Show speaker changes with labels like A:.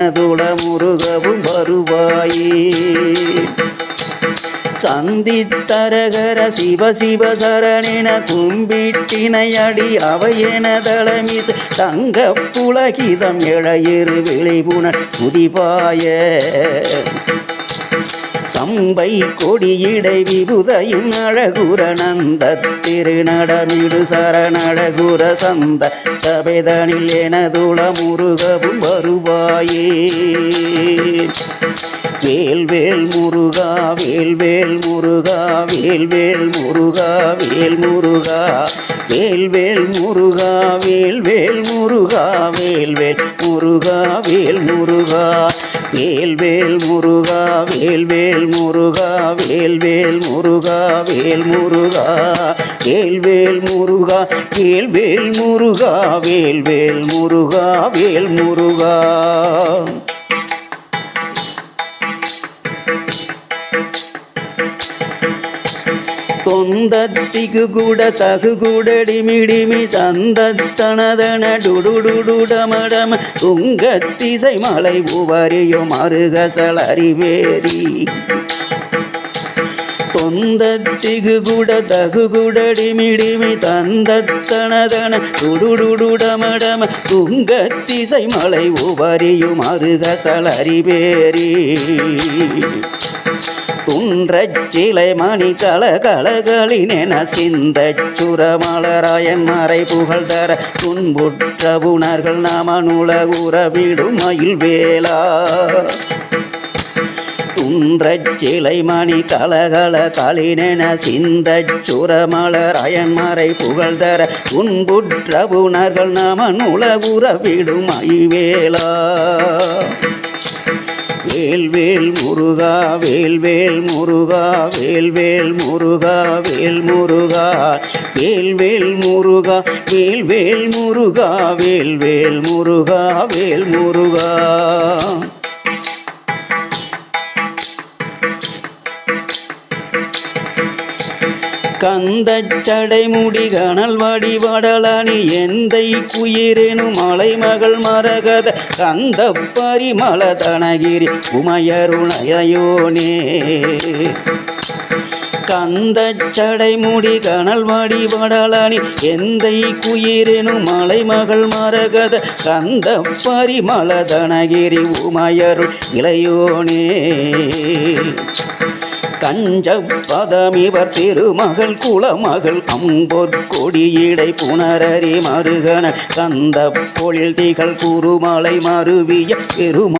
A: துள முருகவும் வருவாயே. சந்தித்தரகர சிவ சிவ சரணென கும்பிட்டினையடி அவையென தளமிசை தங்க புலகிதம் எழையிறு விளைபுணர் முதிபாய. சம்பை கொடியிடை விபுதையும் அழகுர நந்த திருநடமிடு சரணழகுர சந்த சபைதனில் எனதுள முருகவும் வருவாயே. வேல்வேல் முருகா வேல்வேல் முருகா வேல்வேல் முருகா வேல் முருகா வேல்வேல் முருகா வேல்வேல் முருகா வேல்வேல் முருகா வேல் முருகா வேல்வேல் முருகா வேல்வேல் முருகா வேல்வேல் முருகா வேல் முருகா வேல்வேல் முருகா வேல்வேல் முருகா வேல்வேல் முருகா வேல் முருகா. தொந்தத்திகு கூட தகு கூடடிமிடிமி தந்தத்தனதன டுடுடுடுடமடம துங்கத்திசை மலை உவரியும் அருகசல் அறிவேரி. தொந்தத்திகு கூட தகு கூடடிமிடிமி தந்தத்தனதன டுடுடுடுடமடம துங்கத்திசை மலை உவரியும் அருகசல் அறிவேரி. துன்றச் சிலை மணி கலகலகளினென சிந்தச் சுரமலராயன் மறை புகழ் தர துன்புற்ற புணர்கள் நமனுல உறவிடும் மயில் வேளா. துன்றச் சிலை மணி கலகலகளினென சிந்தச் சுரமலராயன் மறை புகழ் தர துன்புற்ற புணர்கள் நமனுல உறவிடும் மயில் வேளா. வேல்வேல் முருகா வேல்வேல் முருகா வேல்வேல் முருகா வேல் முருகா வேல்வேல் முருகா வேல்வேல் முருகா வேல்வேல் முருகா வேல் முருகா. கந்தச்சடை முடி கணல் வடி வடலணி எந்தை குயிரெனும் மலைமகள் மரகத கந்த பரிமள தனகிரி உமையருணையோனே. கந்தச்சடை முடி கணல் வடி வடலணி எந்தை குயிரெனும் மலைமகள் மரகத கந்த பரிமள தனகிரி உமையருள் இளையோனே. கஞ்சப்பதமிவர் திருமகள் குலமகள் அம்பொற்கொடியிடை புனரறி மருகன கந்த பொழில் திகழ் குருமலை மருவிய பெரும